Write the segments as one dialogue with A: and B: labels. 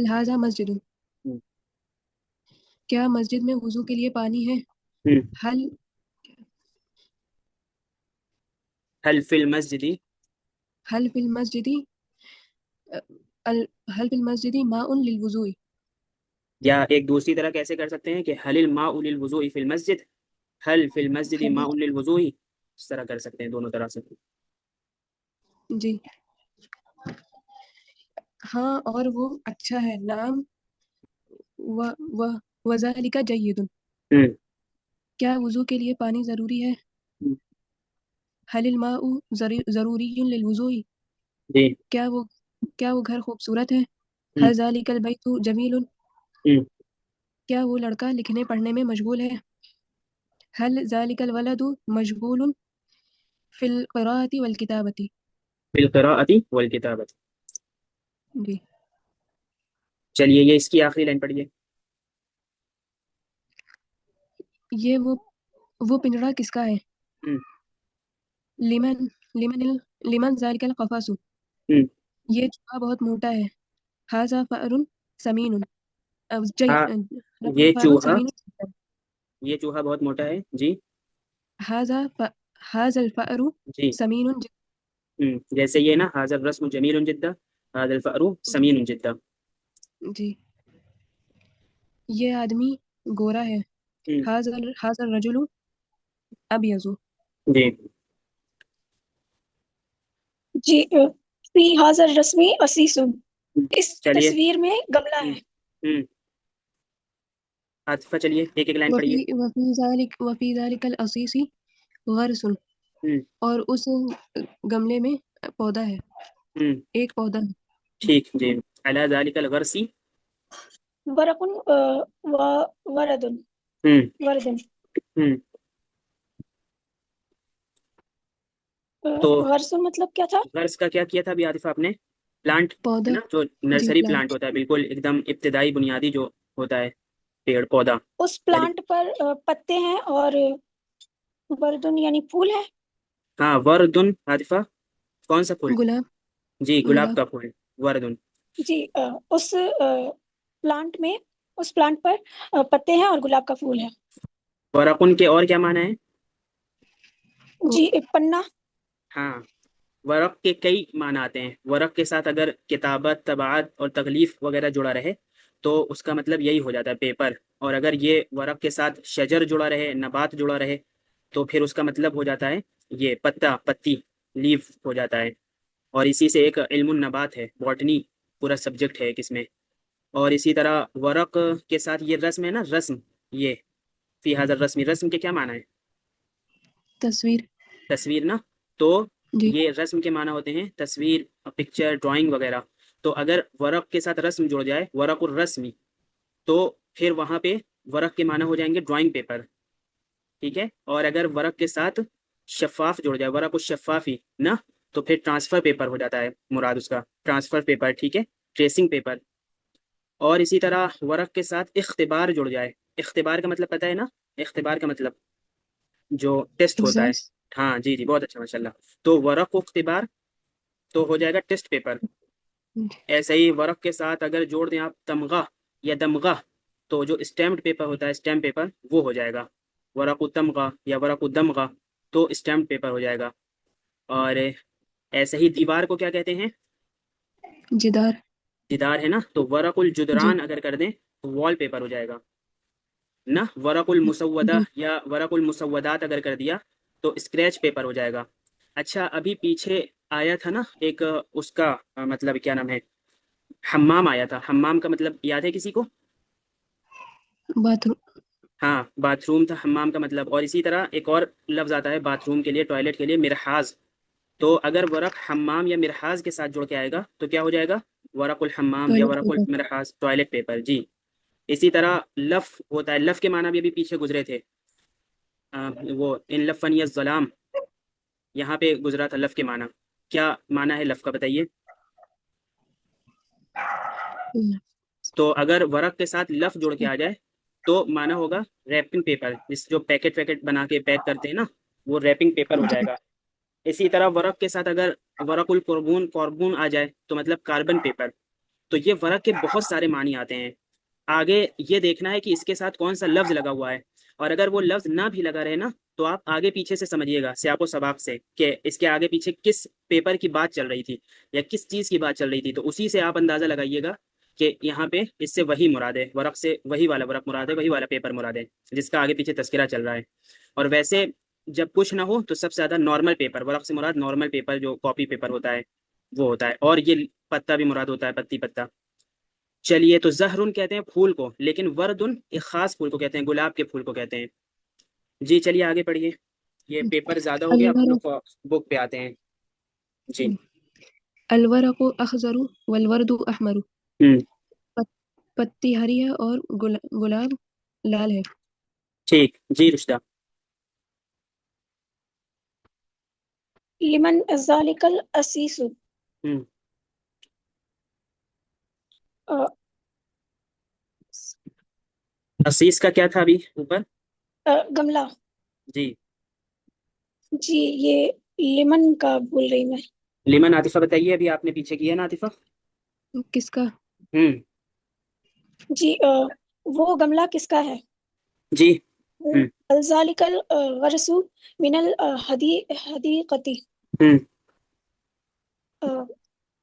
A: هل هذا مسجد؟
B: ہم،
A: کیا مسجد میں وضو کے لیے پانی ہے؟
B: ہم،
A: هل
B: هل فی المسجد،
A: هل في المسجد هل في المسجد ماء للوضوء؟
B: یا ایک دوسری طرح کیسے کر سکتے ہیں کہ هل الماء للوضوء فی المسجد، هل فی المسجد
A: هل
B: ماء للوضوء، اس طرح کر سکتے ہیں دونوں طرح سے۔
A: جی ہاں اور وہ اچھا ہے، نعم و و وذالک جید۔
B: ہم،
A: کیا وضو کے لیے پانی ضروری ہے؟
B: ہم،
A: هل الماء ضروری للوضوء؟
B: جی،
A: کیا وہ گھر خوبصورت ہے؟
B: ہم،
A: هل ذلك البیت جمیل؟
B: ہم،
A: کیا وہ لڑکا لکھنے پڑھنے میں مشغول ہے؟ هل ذلك الولد مشغول فی القراءة والکتابة؟
B: فی القراءۃ والکتابۃ۔
A: جی
B: چلیے یہ اس کی آخری لائن پڑھیے۔
A: یہ وہ پنجرا کس کا ہے؟
B: ہم،
A: لمن لمن لمن ذلك القفص؟
B: ہم،
A: یہ چوہا بہت موٹا ہے۔ هذا فأر سمین
B: ہاں
A: هذا
B: یہ
A: فأر
B: چوہا،
A: سمین
B: یہ چوہا بہت موٹا ہے جی،
A: هذا الفأر
B: جی،
A: سمین
B: جیسے یہ نا حاضر رسم جمیل جدہ، حاضر الفأر سمین جدہ۔
A: جی یہ آدمی گورا ہے۔
B: ہم،
A: هذا الرجل ابیض۔
B: جی
C: جی فی حاضر رسمی اسیس،
B: ہم،
C: اس
B: چلیے،
C: تصویر میں گملہ
B: ہم،
C: ہے۔
B: ہم، عاطفہ چلیے ایک ایک لائن پڑھیے۔
A: وفی ذلك العصیص غرس،
B: ہم،
A: اور اس گملے میں پودا ہے،
B: ہم،
A: ایک پودا ہے۔
B: ٹھیک جی، علی ذالک الغرسی،
C: ورق و وردن
B: ہم،
C: وردن
B: ہم، تو
C: غرس مطلب کیا تھا؟
B: غرض کا کیا کیا تھا ابھی عاطفہ آپ نے؟ پلانٹ ہے
A: پودا،
B: نا، جو
A: جی
B: نرسری
A: پلانٹ۔
B: پلانٹ ہوتا ہے، بالکل ایک دم ابتدائی بنیادی جو ہوتا ہے پیڑ پودا۔
C: اس
B: چلیے
C: پلانٹ پر پتے ہیں اور وردن یعنی پھول ہے۔
B: ہاں وردن، عاطفہ کون سا پھول؟
A: گلاب،
B: جی گلاب
A: گلاب۔
B: کا پھول، وردن۔
C: جی اس پلانٹ میں، اس پلانٹ پر پتے ہیں اور گلاب کا پھول ہے۔
B: ورقن کے اور کیا معنی ہے؟
C: جی پنا۔
B: ہاں ورق کے کئی معنی آتے ہیں، ورق کے ساتھ اگر کتابت، طباعت اور تغلیف وغیرہ جڑا رہے تو اس کا مطلب یہی ہو جاتا ہے پیپر، اور اگر یہ ورق کے ساتھ شجر جڑا رہے، نبات جڑا رہے تو پھر اس کا مطلب ہو جاتا ہے یہ پتا، پتی، لیف ہو جاتا ہے۔ اور اسی سے ایک علم النبات ہے، باٹنی پورا سبجیکٹ ہے ایک اس میں۔ اور اسی طرح ورق کے ساتھ یہ رسم ہے نا، رسم، یہ فی حاضر رسمی، رسم کے کیا معنی ہے؟
A: تصویر،
B: تصویر نا، تو
A: جی
B: یہ رسم کے معنی ہوتے ہیں تصویر، پکچر، ڈرائنگ وغیرہ۔ تو اگر ورق کے ساتھ رسم جڑ جائے، ورق الرسمی، تو پھر وہاں پہ ورق کے معنی ہو جائیں گے ڈرائنگ پیپر، ٹھیک ہے۔ اور اگر ورق کے ساتھ شفاف جڑ جائے، ورق الشفافی نا، تو پھر ٹرانسفر پیپر ہو جاتا ہے مراد اس کا، ٹرانسفر پیپر، ٹھیک ہے، ٹریسنگ پیپر۔ اور اسی طرح ورق کے ساتھ اختبار جڑ جائے، اختبار کا مطلب پتہ ہے نا، اختبار کا مطلب جو ٹیسٹ ہوتا ہے۔
A: ایگزام۔
B: ہاں جی جی بہت اچھا ماشاء اللہ۔ تو ورق و اختبار تو ہو جائے گا ٹیسٹ پیپر۔ ایسے ہی ورق کے ساتھ اگر جوڑ دیں آپ تمغہ یا دمغہ، تو جو اسٹیمپڈ پیپر ہوتا ہے، اسٹیمپ پیپر، وہ ہو جائے گا ورق التمغہ یا ورق الدمغہ، تو اسٹیمپ پیپر ہو جائے گا۔ اور ایسے ہی دیوار کو کیا کہتے ہیں؟
A: جدار،
B: جدار ہے نا، تو ورق
A: جی
B: الجدران اگر کر دیں تو وال پیپر ہو جائے گا نا۔ ورق المسودہ
A: جی
B: یا ورق المسودات اگر کر دیا تو اسکریچ پیپر ہو جائے گا۔ اچھا ابھی پیچھے آیا تھا نا ایک اس کا مطلب کیا نام ہے، حمام آیا تھا، حمام کا مطلب یاد ہے کسی کو؟
A: باتھ روم،
B: ہاں باتھ روم تھا حمام کا مطلب۔ اور اسی طرح ایک اور لفظ آتا ہے باتھ روم کے لیے، ٹوائلٹ کے لیے، مرحاض۔ تو اگر ورق حمام یا مرحاض کے ساتھ جڑ کے آئے گا تو کیا ہو جائے گا؟ ورق الحمام یا
A: ٹوائلٹ
B: ورق
A: پیپر۔
B: المرحاض، ٹوائلٹ پیپر جی۔ اسی طرح لف ہوتا ہے، لف کے معنی بھی ابھی پیچھے گزرے تھے، وہ ان لفن یا الظلام، یہاں پہ گزرا تھا لف کے معنی۔ کیا معنی ہے لف کا بتائیے؟ تو اگر ورق کے ساتھ لف جوڑ کے آ جائے تو معنی ہوگا ریپنگ پیپر، جس جو پیکٹ ویکٹ بنا کے پیک کرتے ہیں نا، وہ ریپنگ پیپر ہو جائے
A: جی
B: گا۔ اسی طرح ورق کے ساتھ اگر ورق القربون، کاربون آ جائے تو مطلب کاربن پیپر، تو یہ ورق کے بہت سارے معنی آتے ہیں. آگے یہ دیکھنا ہے کہ اس کے ساتھ کون سا لفظ لگا ہوا ہے، اور اگر وہ لفظ نہ بھی لگا رہے نا تو آپ آگے پیچھے سے سمجھیے گا سیاق و سباق سے کہ اس کے آگے پیچھے کس پیپر کی بات چل رہی تھی یا کس چیز کی بات چل رہی تھی، تو اسی سے آپ اندازہ لگائیے گا کہ یہاں پہ اس سے وہی مراد ہے، ورق سے وہی والا ورق مراد ہے، وہی والا پیپر مراد ہے جس کا آگے پیچھے تذکرہ چل رہا ہے. اور ویسے جب کچھ نہ ہو تو سب سے زیادہ نارمل پیپر، ورق سے مراد نارمل پیپر جو کاپی پیپر ہوتا ہے وہ ہوتا ہے، اور یہ پتا بھی مراد ہوتا ہے، پتی پتا. چلیے، تو زہرن کہتے ہیں پھول کو، لیکن وردن ایک خاص پھول کو کہتے ہیں، گلاب کے پھول کو کہتے ہیں. جی چلیے آگے پڑھیے، یہ پیپر زیادہ ہو گیا، اب ہم
A: الورق
B: لوگ بک پہ آتے ہیں. جی.
A: الورق اخضر والورد احمر.
B: ہوں
A: پتی ہری ہے اور گلاب لال ہے.
B: ٹھیک. جی رشتہ.
C: لمن ذالک الاسیس،
B: ہوں عسیس کا کیا تھا ابھی اوپر؟
C: گملہ.
B: جی.
C: جی یہ لیمن کا بول رہی میں.
B: لیمن. عاطفہ بتائیے، ابھی آپ نے پیچھے کیا نا عاطفہ.
A: کس کا؟
B: ہوں
C: جی وہ گملہ کس کا ہے؟
B: جی. ہوں
C: ذالک الغرس من الحدیقتی،
B: ہوں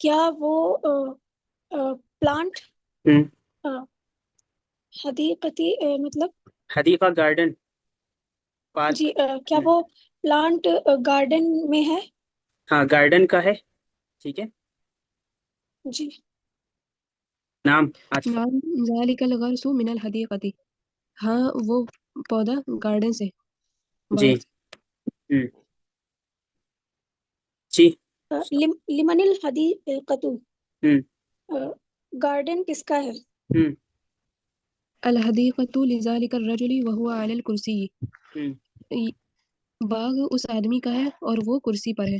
C: کیا وہ پلانٹ
B: ہوں
C: حدیقتی مطلب
B: حدیقہ گارڈن، پارک.
C: جی کیا وہ پلانٹ گارڈن میں ہے؟
B: ہاں گارڈن کا ہے. ٹھیک ہے.
C: جی
B: نام عاطفہ.
A: نعم ذالک الغرس من الحدیقتی، ہاں وہ پودا گارڈن سے،
B: جی.
A: باغ سے.
B: ہوں جی.
C: لمن الحدیقۃ،
B: ہوں
C: گارڈن کس کا ہے؟
B: ہوں
A: الحدیقۃ لذالک الرجل وهو علی الکرسی،
B: ہوں
A: باغ اس آدمی کا ہے اور وہ کرسی پر ہے.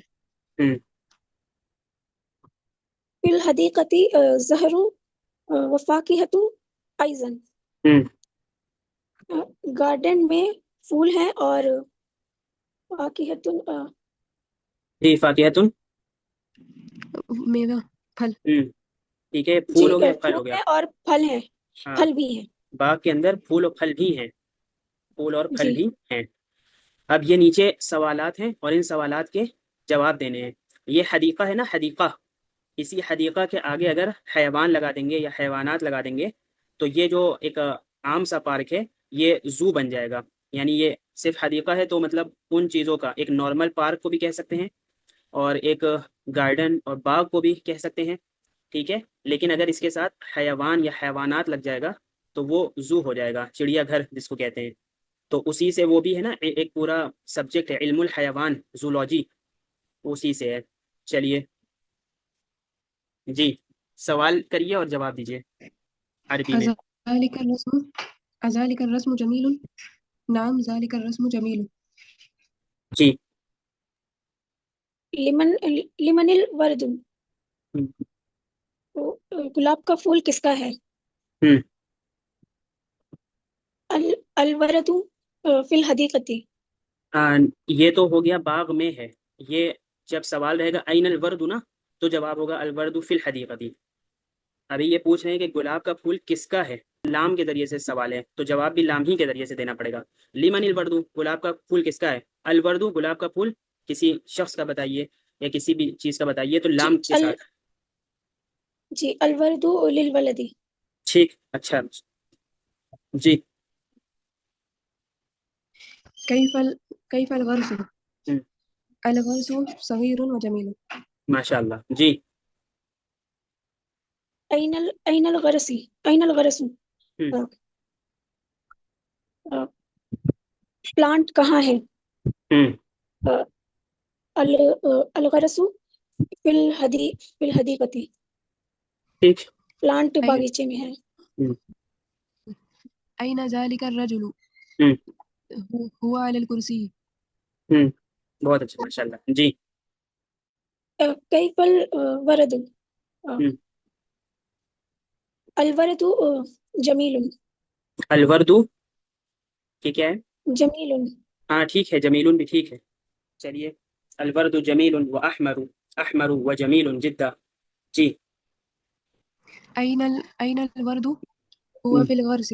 B: ہوں
C: فی الحدیقۃ زہر وفاکہۃ ایضا،
B: ہوں
C: گارڈن میں پھول ہیں اور فاکہۃ
B: جی. فاکہۃ.
A: میوہ، پھل.
B: ٹھیک ہے.
C: جی
B: پھول ہو گیا، پھل
C: پھول
B: ہو گیا.
C: ہیں اور پھل ہیں،
B: ہاں،
C: پھل بھی ہیں.
B: باغ کے اندر پھول اور پھل بھی ہیں، پھول اور پھل
C: جی
B: بھی ہیں. اب یہ نیچے سوالات ہیں اور ان سوالات کے جواب دینے ہیں. یہ حدیقہ ہے نا، حدیقہ، اسی حدیقہ کے آگے اگر حیوان لگا دیں گے یا حیوانات لگا دیں گے تو یہ جو ایک عام سا پارک ہے یہ زو بن جائے گا. یعنی یہ صرف حدیقہ ہے تو مطلب ان چیزوں کا ایک نارمل پارک کو بھی کہہ سکتے ہیں اور ایک گارڈن اور باغ کو بھی کہہ سکتے ہیں. ٹھیک ہے. لیکن اگر اس کے ساتھ حیوان یا حیوانات لگ جائے گا تو وہ زو ہو جائے گا، چڑیا گھر جس کو کہتے ہیں. تو اسی سے وہ بھی ہے نا، ایک پورا سبجیکٹ ہے علم الحیوان، زولوجی، اسی سے ہے. چلیے جی، سوال کریے اور جواب دیجیے عربی میں.
A: ذالک الرسم جمیل، نعم ذالک الرسم جمیل.
B: جی.
C: لمن الورد،
B: ہم،
C: گلاب کا پھول کس کا ہے؟
B: ہم،
C: الورد فی الحدیقۃ،
B: یہ تو ہو گیا باغ میں ہے. یہ جب سوال رہے گا این الورد نا تو جواب ہوگا الورد فی الحدیقۃ. ابھی یہ پوچھ رہے ہیں کہ گلاب کا پھول کس کا ہے، لام کے ذریعے سے سوال ہے تو جواب بھی لام ہی کے ذریعے سے دینا پڑے گا. لمن الورد، گلاب کا پھول کس کا ہے. الورد، گلاب کا پھول کسی شخص کا بتائیے یا کسی بھی چیز کا بتائیے تو
C: جی
B: لام کے ساتھ.
C: جی الورد للولد.
B: ٹھیک. اچھا. جی.
A: کیف الغرس،
B: ہم،
A: الغرس صغیر و جمیل.
B: ماشاء اللہ. جی.
C: این الغرس، این الغرس،
B: ہم،
C: پلانٹ کہاں ہے؟
B: ہم،
C: الغرس فی الحدیقۃ،
B: ٹھیک.
C: پلانٹ
A: أين
C: باغیچے میں ہے.
B: ہم،
A: أين ذلك الرجل،
B: ہم،
A: هو على الكرسي.
B: ہم. بہت اچھا، ماشاء اللہ. جی.
C: کیف الورد،
B: ہم.
C: الورد جمیل،
B: الورد کی کیا ہے؟
C: جمیل.
B: ہاں ٹھیک ہے، جمیل بھی ٹھیک ہے. چلیے، الورد جمیل و احمر، احمر و جمیل جدا. جی.
A: أين الورد هو في الغرس.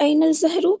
C: أين الزهر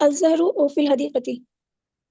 C: الزهر في الحديقة.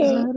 A: زهر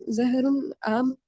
A: زهر عام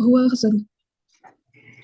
A: هو أخضر.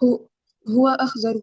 A: هو هو أخضر.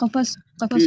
A: قفص قفص.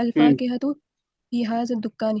A: الفاكهة في هذا الدكان.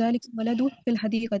A: ذلك الولد في الحديقة.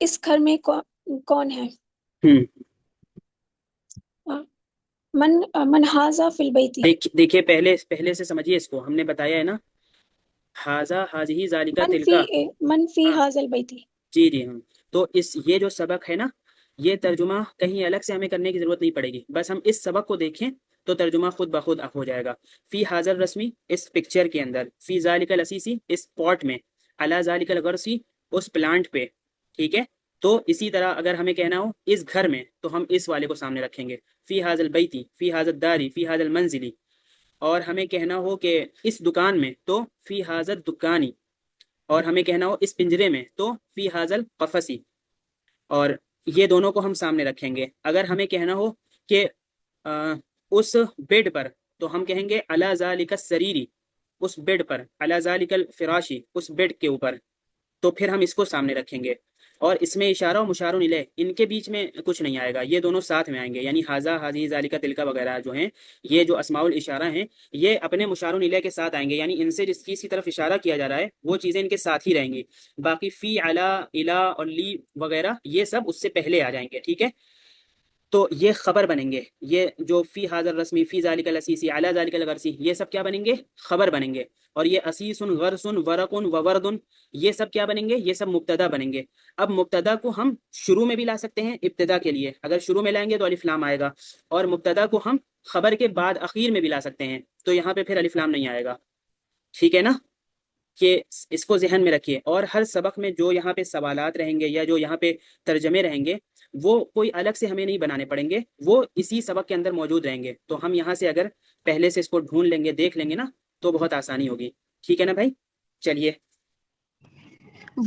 C: اس گھر میں کون ہے؟
B: ہوں
C: من ھذا فی البیت،
B: دیکھیے پہلے سے سمجھیے اس کو، ہم نے بتایا ہے نا، ھذا ھذہ ذالکا تلکا.
C: من فی
B: ہاں
C: ھذا البیت.
B: جی ہاں. تو یہ جو سبق ہے نا، یہ ترجمہ کہیں الگ سے ہمیں کرنے کی ضرورت نہیں پڑے گی، بس ہم اس سبق کو دیکھیں تو ترجمہ خود بخود ہو جائے گا. فی حاضر رسمی اس پکچر کے اندر، فی ذالک الاسیسی اس پاٹ میں، علی ذالک الغرسی اس پلانٹ پہ. ٹھیک ہے. تو اسی طرح اگر ہمیں کہنا ہو اس گھر میں، تو ہم اس والے کو سامنے رکھیں گے، فی حاضر البیتی، فی حاضر الداری، فی حاضر المنزلی. اور ہمیں کہنا ہو کہ اس دکان میں، تو فی حاضر دکانی. اور ہمیں کہنا ہو اس پنجرے میں، تو فی حاضر قفسی. اور یہ دونوں کو ہم سامنے رکھیں گے. اگر ہمیں کہنا ہو کہ اس بیڈ پر، تو ہم کہیں گے علی ذالک السریری، اس بیڈ پر، علی ذالک الفراشی اس بیڈ کے اوپر. تو پھر ہم اس کو سامنے رکھیں گے. اور اس میں اشارہ و مشار الیہ ان کے بیچ میں کچھ نہیں آئے گا، یہ دونوں ساتھ میں آئیں گے. یعنی ھذا ھذہ ذالک تلک وغیرہ جو ہیں، یہ جو اسماء الاشارہ ہیں، یہ اپنے مشار الیہ کے ساتھ آئیں گے. یعنی ان سے جس چیز کی طرف اشارہ کیا جا رہا ہے، وہ چیزیں ان کے ساتھ ہی رہیں گی. باقی فی، علی، الی اور لی وغیرہ یہ سب اس سے پہلے آ جائیں گے. ٹھیک ہے. تو یہ خبر بنیں گے. یہ جو فی حاضر رسمی، فی ذالک الاسیسی، علی ذالک الغرسی، یہ سب کیا بنیں گے؟ خبر بنیں گے. اور یہ اسیس، غرس، ورق وورد، یہ سب کیا بنیں گے؟ یہ سب مبتدا بنیں گے. اب مبتدا کو ہم شروع میں بھی لا سکتے ہیں ابتدا کے لیے، اگر شروع میں لائیں گے تو الف لام آئے گا. اور مبتدا کو ہم خبر کے بعد اخیر میں بھی لا سکتے ہیں، تو یہاں پہ پھر الف لام نہیں آئے گا. ٹھیک ہے نا؟ کہ اس کو ذہن میں رکھیے. اور ہر سبق میں جو یہاں پہ سوالات رہیں گے یا جو یہاں پہ ترجمے رہیں گے، وہ کوئی الگ سے ہمیں نہیں بنانے پڑیں گے، وہ اسی سبق کے اندر موجود رہیں گے. تو ہم یہاں سے اگر پہلے سے اس کو ڈھونڈ لیں گے، دیکھ لیں گے نا، تو بہت آسانی ہوگی. ٹھیک ہے نا بھائی؟ چلیے.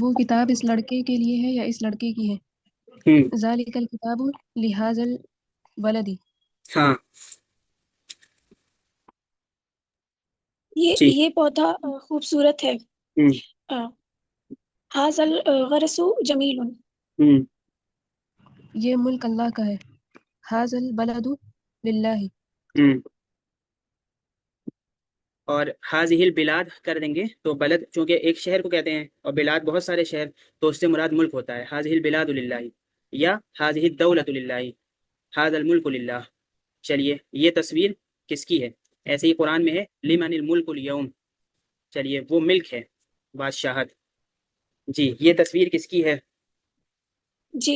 A: وہ کتاب اس لڑکے کے لیے ہے یا اس لڑکے کی ہے؟ ذالک الکتاب لہذا الولد.
B: ہاں جی.
C: یہ پودا خوبصورت ہے. ھذا الغرس جمیل.
A: یہ ملک اللہ کا ہے. ھذا البلد للہ.
B: اور حاضہ البلاد کر دیں گے تو بلد چونکہ ایک شہر کو کہتے ہیں، اور بلاد بہت سارے شہر، تو اس سے مراد ملک ہوتا ہے. حاضہ البلاد للہ یا حاضہ الدولۃ للہ، حاضہ الملک للہ. چلیے. یہ تصویر کس کی ہے؟ ایسے ہی قرآن میں ہے لمن الملک اليوم. چلیے. وہ ملک ہے، بادشاہت. جی. یہ تصویر کس کی ہے؟
C: جی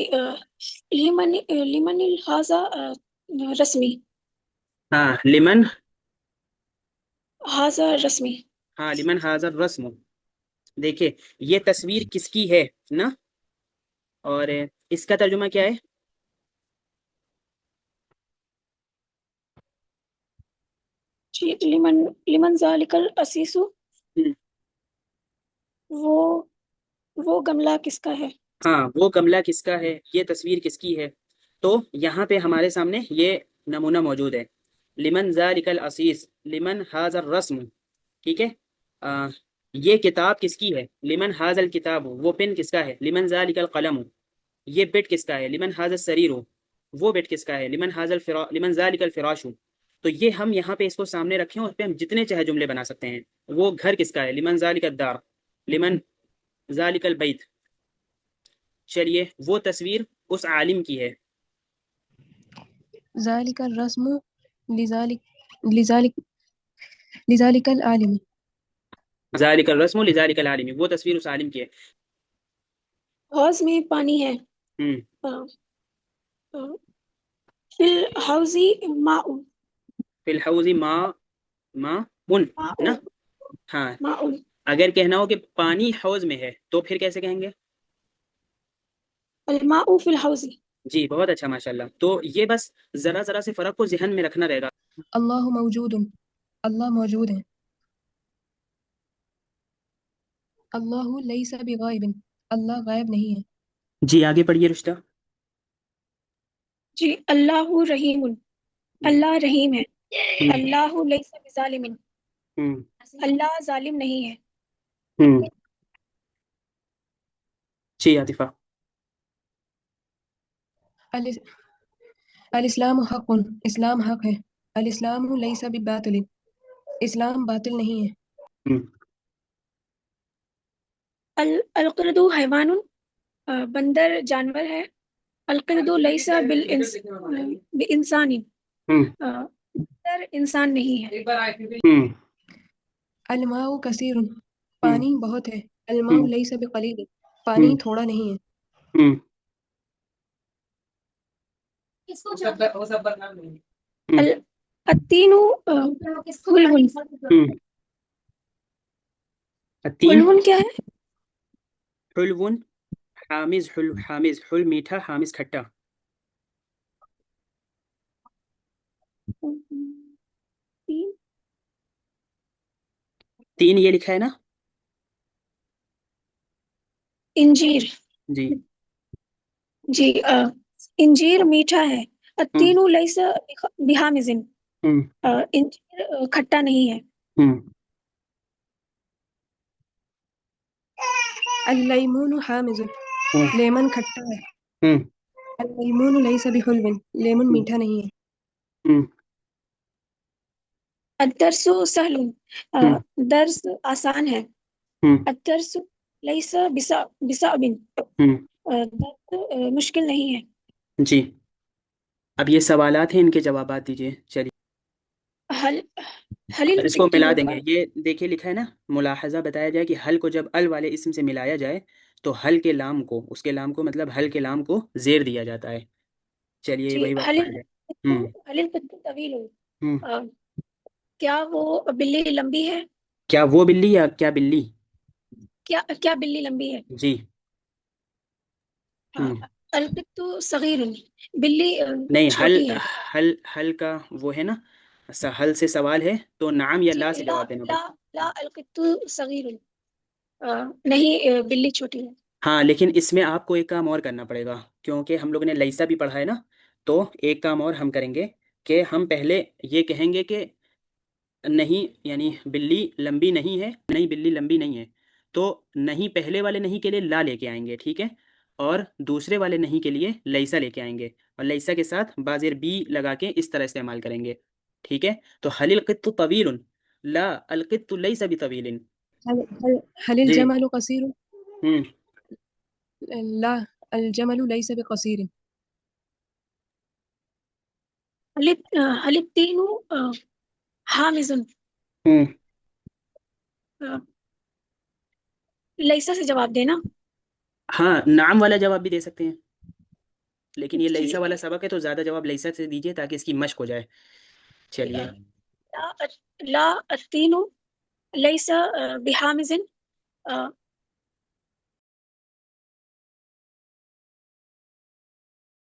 C: لمن ھذا رسمی.
B: ہاں لمن.
C: ھذا رسمی.
B: ہاں لمن حاضر رسم. دیکھیے یہ تصویر کس کی ہے نا، اور اس کا ترجمہ کیا ہے؟
C: جی لمن ذالک الاسیس. وہ گملہ کس کا ہے؟
B: ہاں وہ گملہ کس کا ہے، یہ تصویر کس کی ہے. تو یہاں پہ ہمارے سامنے یہ نمونہ موجود ہے. لمن ذالک الاسیس، لمن حاضر رسم. ٹھیک ہے. یہ کتاب کس کی ہے؟ لمن حاضر الکتاب. وہ پن کس کا ہے؟ لمن ذالک القلم. یہ بیٹ کس کا ہے؟ لمن حاضر السریر. وہ بیٹ کس کا ہے؟ لمن ذالک الفراش. تو یہ ہم یہاں پہ اس کو سامنے رکھیں، اور اس پہ ہم جتنے چاہے جملے بنا سکتے ہیں. وہ گھر کس کا ہے؟ لمن ذالک الدار، لمن ذالک البیت. چلیے. وہ تصویر اس عالم کی ہے.
A: ذالک الرسم لذالک العالم.
B: ذالک الرسم لذالک العالم. وہ تصویر اس عالم کی ہے.
C: حوض میں پانی ہے. فی الحوض ماء.
B: فی الحوض ماء نا. ہاں.
C: ماء.
B: اگر کہنا ہو کہ پانی حوض میں ہے، تو پھر کیسے کہیں گے؟
C: الماء فی الحوض.
B: جی بہت اچھا، ماشاء اللہ. تو یہ بس ذرا سے فرق کو ذہن میں رکھنا رہے گا.
A: اللہ موجود. اللہ موجود ہے. اللہ لیس بغائب. اللہ غائب نہیں ہے.
B: جی آگے پڑھیے رشتہ.
C: جی اللہ رحیم. اللہ رحیم ہے. اللہ لیس بظالم. اللہ ظالم نہیں ہے.
B: جی عاطفہ.
A: الاسلام حق. اسلام حق ہے. الاسلام لیس بباطل. اسلام باطل نہیں ہے.
C: القرد حیوان. بندر جانور ہے. القرد لیس بانسان. بندر انسان نہیں ہے.
A: الماء کثیر، پانی بہت ہے. الماء لیس بقلیل، پانی تھوڑا نہیں ہے.
C: التین حلو.
B: التین
C: حلو کیا ہے؟
B: حلو حامض، حلو حامض، حل میٹھا، حامض کھٹا. تین یہ لکھا ہے نا.
C: انجیر.
B: جی
C: جی انجیر میٹھا ہے. التین لیس بحامض. انجیر کھٹا نہیں ہے.
A: اللیمون حامض، لیمن کھٹا ہے. اللیمون لیس بحلو، لیمن میٹھا نہیں ہے.
C: الدرس سہل، درس آسان ہے. الدرس لیس بصعب، درس مشکل نہیں ہے.
B: جی اب یہ سوالات ہیں، ان کے جوابات دیجیے. چلیے
C: حل
B: اس کو ملا دیں گے. یہ دیکھیے لکھا ہے نا، ملاحظہ بتایا جائے کہ حل کو جب ال والے اسم سے ملایا جائے تو حل کے لام کو، اس کے لام کو مطلب حل کے لام کو زیر دیا جاتا ہے. چلیے
C: جی.
B: وہی بات پڑھ لیں.
C: حل طویل، کیا وہ بلی لمبی ہے؟
B: کیا وہ بلی یا کیا بلی؟
C: کیا بلی لمبی ہے؟
B: جی.
C: القط صغیر، بلی
B: نہیں، حل
C: چھوٹی ہے.
B: حل کا وہ ہے نا، حل سے سوال ہے تو نعم یا
C: جی
B: لا سے جواب دینا پڑتا ہے.
C: لا القط صغیر، نہیں بلی چھوٹی ہے.
B: ہاں لیکن اس میں آپ کو ایک کام اور کرنا پڑے گا، کیونکہ ہم لوگوں نے لیسا بھی پڑھا ہے نا. تو ایک کام اور ہم کریں گے کہ ہم پہلے یہ کہیں گے کہ نہیں، یعنی بلی لمبی نہیں ہے، نہیں بلی لمبی نہیں ہے. تو نہیں پہلے والے نہیں کے لیے لا لے کے آئیں گے، ٹھیک ہے، اور دوسرے والے نہیں کے لیے لیسا لے کے آئیں گے، اور لیسا کے ساتھ بازر بی لگا کے اس طرح استعمال کریں گے. ٹھیک ہے. تو حل القط طویل، لا القط لیس بطویل.
A: هل
B: جی.
A: الجمل قصير؟
B: ہوں
A: لا، الجمل ليس بقصير.
C: حل التین حامض. لیسا سے جواب دینا.
B: ہاں نعم والا جواب بھی دے سکتے ہیں، لیکن یہ
C: جی.
B: لیسا والا سبق ہے تو زیادہ جواب لیسا سے دیجیے تاکہ اس کی مشق ہو جائے. چلیے.
C: لا التین لیس بحامض،